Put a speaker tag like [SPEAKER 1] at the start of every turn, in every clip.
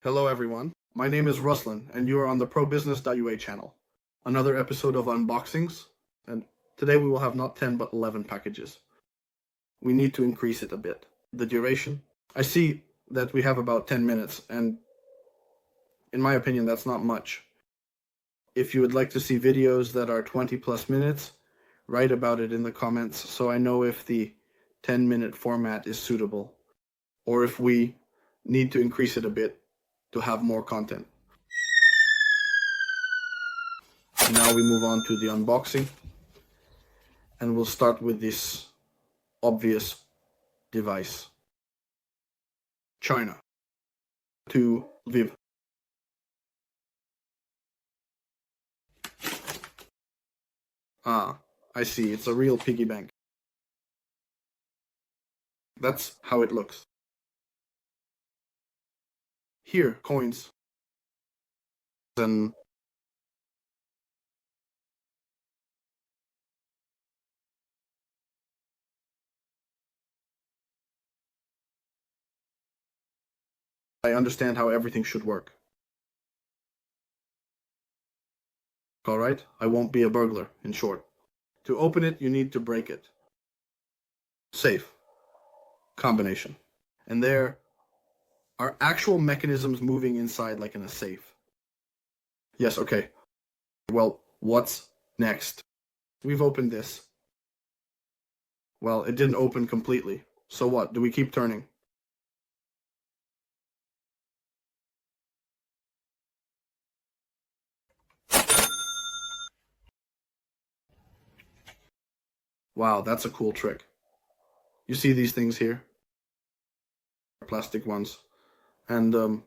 [SPEAKER 1] Hello everyone, my name is Ruslan and you are on the ProBusiness.ua channel. Another episode of unboxings, and today we will have not 10 but 11 packages. We need to increase it a bit. The duration. I see that we have about 10 minutes and in my opinion that's not much. If you would like to see videos that are 20 plus minutes, write about it in the comments so I know if the 10-minute format is suitable or if we need to increase it a bit to have more content. Now we move on to the unboxing and we'll start with this obvious device. China to Lviv. Ah, I see, it's a real piggy bank. That's how it looks. Here, coins. And I understand how everything should work. Alright, I won't be a burglar, in short. To open it, you need to break it. Safe. Combination. And there are actual mechanisms moving inside like in a safe. Yes, okay. Well, what's next? We've opened this. Well, it didn't open completely. So what? Do we keep turning? Wow, that's a cool trick. You see these things here? Plastic ones. And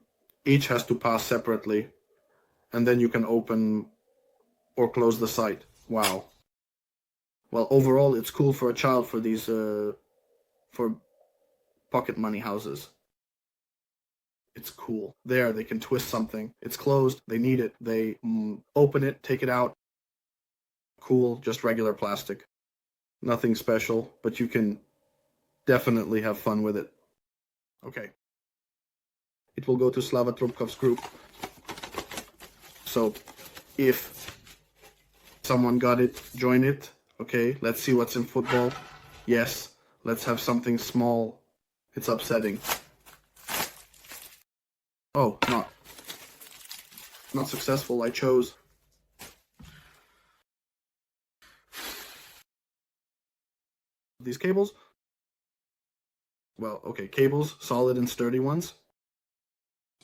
[SPEAKER 1] each has to pass separately. And then you can open or close the site. Wow. Well, overall, it's cool for a child for these, for pocket money houses. It's cool. There, they can twist something. It's closed. They need it. They open it, take it out. Cool, just regular plastic. Nothing special, but you can definitely have fun with it. Okay. It will go to Slava Trubkov's group. So, if someone got it, join it. Okay, let's see what's in football. Yes, let's have something small. It's upsetting. Oh, not successful. I chose. These cables? Well, okay, cables, solid and sturdy ones.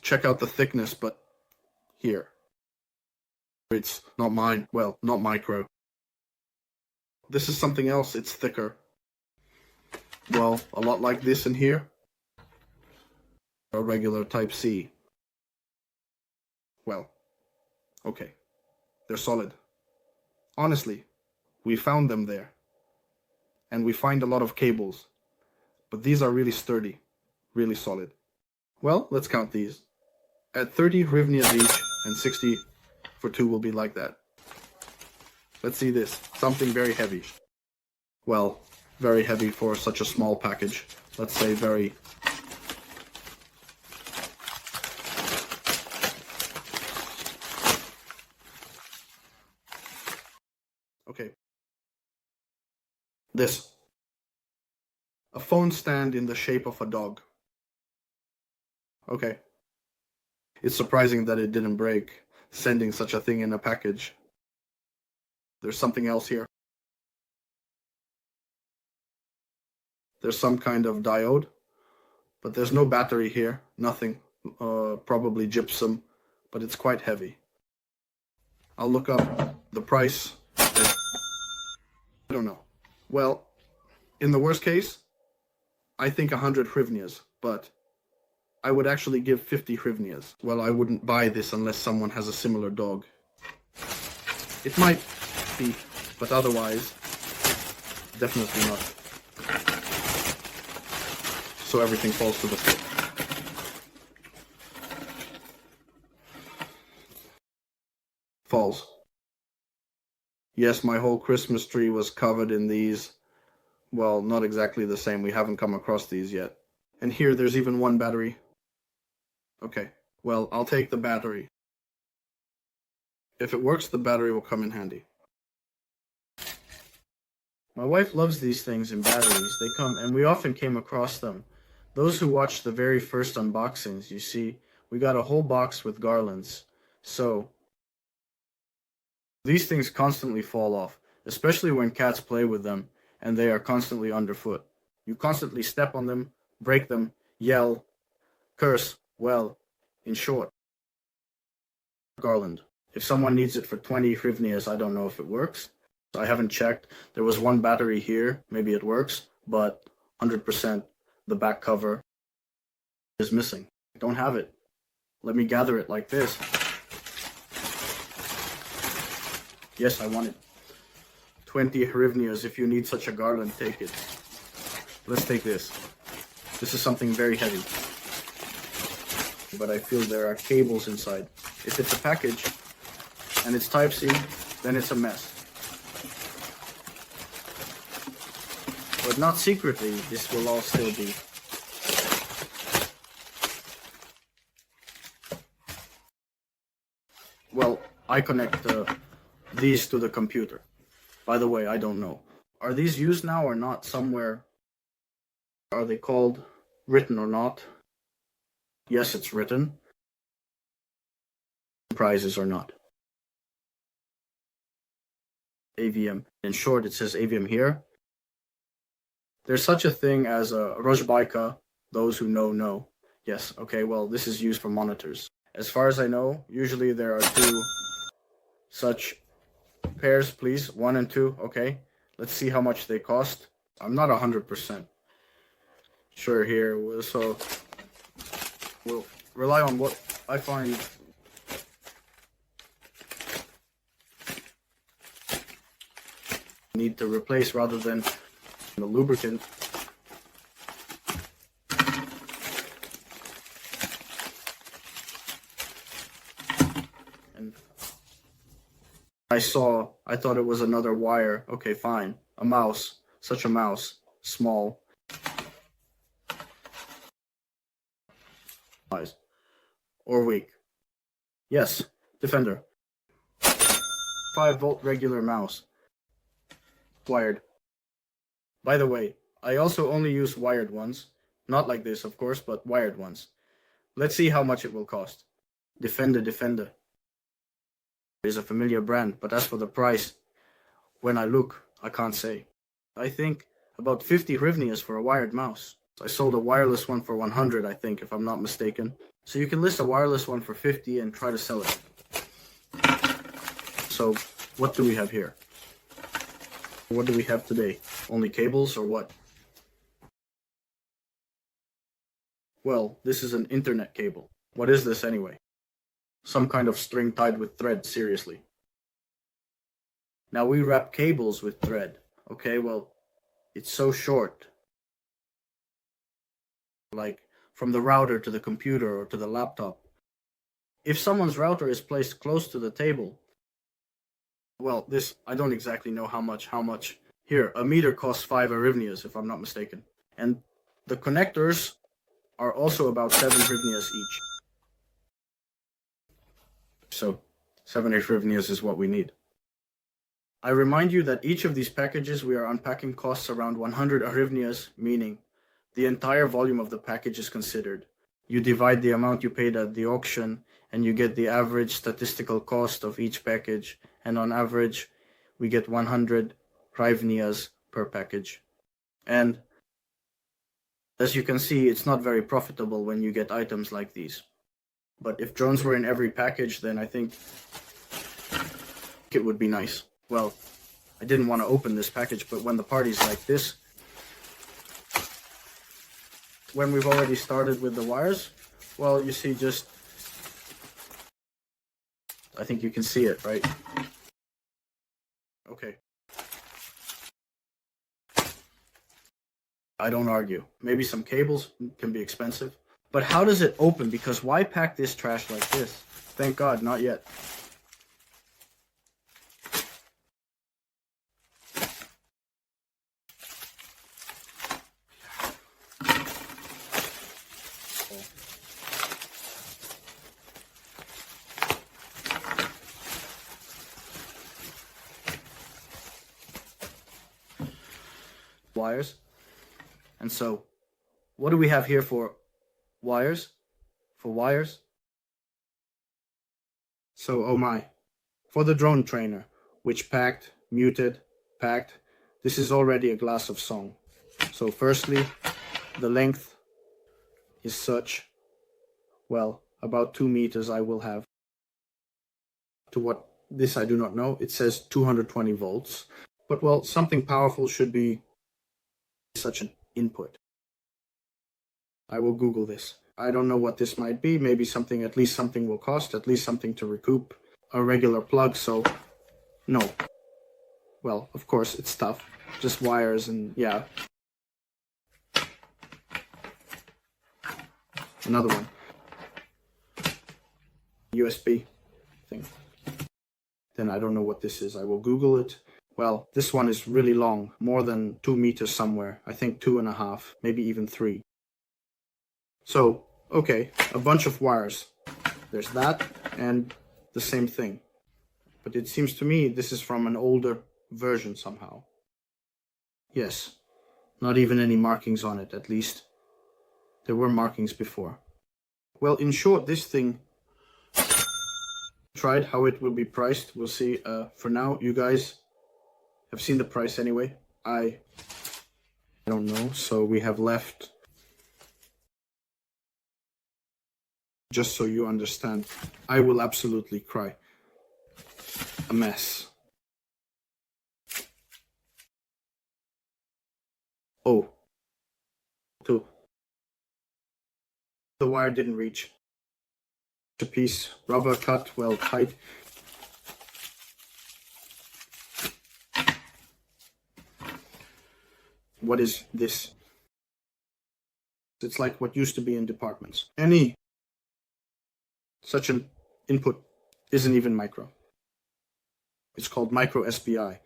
[SPEAKER 1] Check out the thickness, but here. It's not mine. Well, not micro. This is something else. It's thicker. Well, a lot like this in here. A regular Type-C. Well, okay. They're solid. Honestly, we found them there. And we find a lot of cables. But these are really sturdy. Really solid. Well, let's count these. At 30 hryvnias each, and 60 for two will be like that. Let's see this. Something very heavy. Well, very heavy for such a small package. Let's say very... Okay. This. A phone stand in the shape of a dog. Okay. It's surprising that it didn't break, sending such a thing in a package. There's something else here. There's some kind of diode, but there's no battery here, nothing. Probably gypsum, but it's quite heavy. I'll look up the price. I don't know. Well, in the worst case, I think 100 hryvnias, but I would actually give 50 hryvnias. Well, I wouldn't buy this unless someone has a similar dog. It might be, but otherwise, definitely not. So everything falls to the floor. Falls. Yes, my whole Christmas tree was covered in these. Well, not exactly the same. We haven't come across these yet. And here, there's even one battery. Okay. Well, I'll take the battery. If it works, the battery will come in handy. My wife loves these things in batteries. They come, and we often came across them. Those who watched the very first unboxings, you see, we got a whole box with garlands. So, these things constantly fall off, especially when cats play with them and they are constantly underfoot. You constantly step on them, break them, yell, curse, well, in short, garland. If someone needs it for 20 hryvnias, I don't know if it works. I haven't checked. There was one battery here, maybe it works, but 100% the back cover is missing. I don't have it. Let me gather it like this. Yes, I want it. 20 hryvnias. If you need such a garland, take it. Let's take this. This is something very heavy. But I feel there are cables inside. If it's a package and it's Type-C, then it's a mess. But not secretly, this will all still be. Well, I connect these to the computer. By the way, I don't know. Are these used now or not somewhere? Are they called written or not? Yes, it's written. Prizes or not. AVM. In short, it says AVM here. There's such a thing as a rozhbaika. Those who know. Yes, okay, well, this is used for monitors. As far as I know, usually there are two such pairs, please. 1 and 2, okay. Let's see how much they cost. I'm not 100% sure here, so we'll rely on what I find need to replace rather than the lubricant. And I thought it was another wire. Okay, fine. A mouse. Such a mouse. Small. Or weak. Yes, Defender. 5-volt regular mouse. Wired. By the way, I also only use wired ones. Not like this, of course, but wired ones. Let's see how much it will cost. Defender. Is a familiar brand, but as for the price, when I look, I can't say. I think about 50 hryvnias for a wired mouse. I sold a wireless one for 100, I think, if I'm not mistaken. So you can list a wireless one for 50 and try to sell it. So, what do we have here? What do we have today? Only cables or what? Well, this is an internet cable. What is this anyway? Some kind of string tied with thread, seriously. Now we wrap cables with thread. Okay, well, it's so short. Like, from the router to the computer or to the laptop. If someone's router is placed close to the table, well, this, I don't exactly know how much. Here, a meter costs 5 hryvnias, if I'm not mistaken. And the connectors are also about 7 hryvnias each. So, 7 hryvnias is what we need. I remind you that each of these packages we are unpacking costs around 100 hryvnias, meaning the entire volume of the package is considered. You divide the amount you paid at the auction, and you get the average statistical cost of each package, and on average, we get 100 hryvnias per package. And as you can see, it's not very profitable when you get items like these. But if drones were in every package, then I think it would be nice. Well, I didn't want to open this package, but when the party's like this, when we've already started with the wires, well, you see I think you can see it, right? Okay. I don't argue. Maybe some cables can be expensive. But how does it open? Because why pack this trash like this? Thank God, not yet. wires. And so, what do we have here for wires? For wires? So, oh my. For the drone trainer, which packed, muted, packed, this is already a glass of song. So firstly, the length is such, well, about 2 meters I will have. To what this I do not know. It says 220 volts. But well, something powerful should be such an input. I will Google this. I don't know what this might be. Maybe something, at least something will cost, at least something to recoup a regular plug. So no. Well, of course, it's stuff. Just wires and yeah. Another one. USB thing. Then I don't know what this is. I will Google it. Well, this one is really long, more than 2 meters somewhere. I think 2.5, maybe even 3. So, okay, a bunch of wires. There's that and the same thing. But it seems to me this is from an older version somehow. Yes, not even any markings on it, at least. There were markings before. Well, in short, this thing, tried how it will be priced. We'll see. For now, you guys have seen the price anyway. I don't know. So we have left, just so you understand, I will absolutely cry. A mess. Oh. 2. The wire didn't reach. A piece, rubber cut, well tight. What is this? It's like what used to be in departments. Any such an input isn't even micro. It's called micro SPI.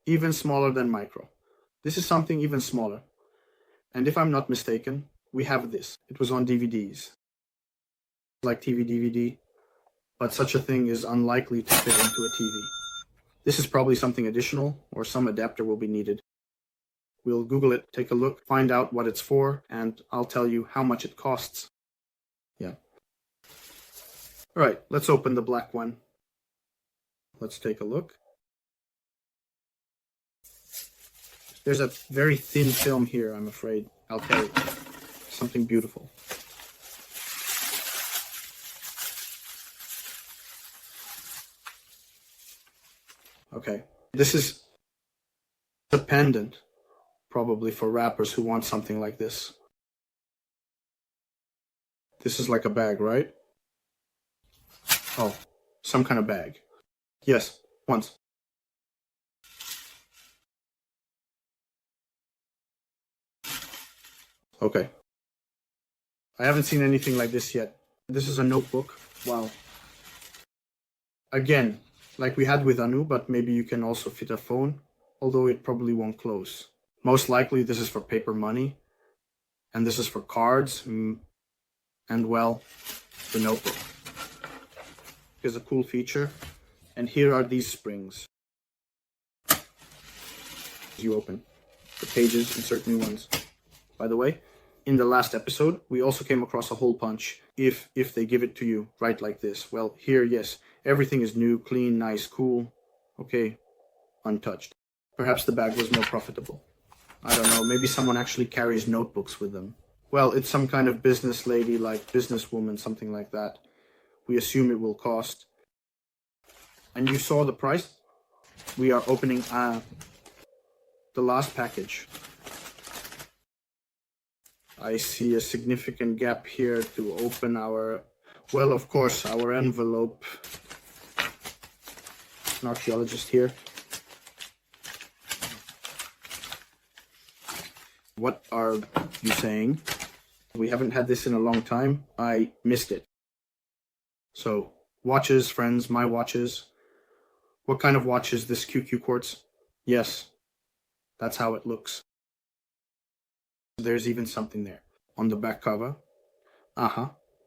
[SPEAKER 1] Even smaller than micro. This is something even smaller. And if I'm not mistaken, we have this. It was on DVDs. Like TV DVD, but such a thing is unlikely to fit into a TV. This is probably something additional, or some adapter will be needed. We'll Google it, take a look, find out what it's for, and I'll tell you how much it costs. Yeah. Alright, let's open the black one. Let's take a look. There's a very thin film here, I'm afraid. I'll tell you. Something beautiful. Okay, this is a pendant, probably for rappers who want something like this. This is like a bag, right? Oh, some kind of bag. Yes, once. Okay. I haven't seen anything like this yet. This is a notebook. Wow. Again, like we had with Anu, but maybe you can also fit a phone, although it probably won't close. Most likely this is for paper money, and this is for cards, and well, the notebook. Here's a cool feature, and here are these springs. You open the pages, insert new ones. By the way, in the last episode, we also came across a hole punch if they give it to you right like this. Well, here, yes, everything is new, clean, nice, cool. Okay, untouched. Perhaps the bag was more profitable. I don't know, maybe someone actually carries notebooks with them. Well, it's some kind of business lady, like businesswoman, something like that. We assume it will cost. And you saw the price? We are opening the last package. I see a significant gap here to open our, well, of course, our envelope. An archaeologist here. What are you saying? We haven't had this in a long time. I missed it. So, watches, friends, my watches. What kind of watch is this QQ Quartz? Yes, that's how it looks. There's even something there on the back cover.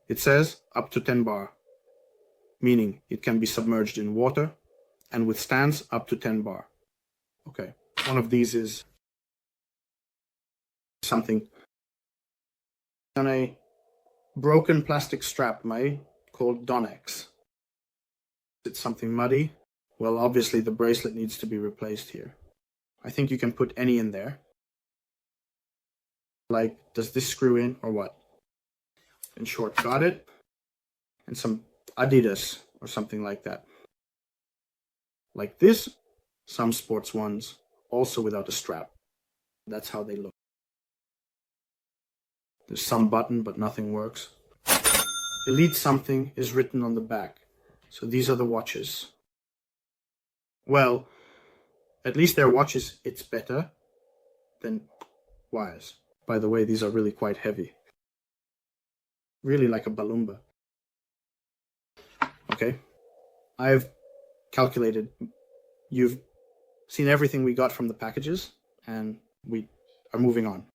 [SPEAKER 1] It says up to 10 bar, meaning it can be submerged in water and withstands up to 10 bar. Okay, One of these is something on a broken plastic strap, called Donex. It's something muddy. Well, obviously the bracelet needs to be replaced here. I think you can put any in there. Like, does this screw in or what? In short, got it. And some Adidas or something like that. Like this, some sports ones, also without a strap. That's how they look. There's some button, but nothing works. Elite something is written on the back. So these are the watches. Well, at least they're watches. It's better than wires. By the way, these are really quite heavy. Really like a Balumba. Okay. I've calculated. You've seen everything we got from the packages, and we are moving on.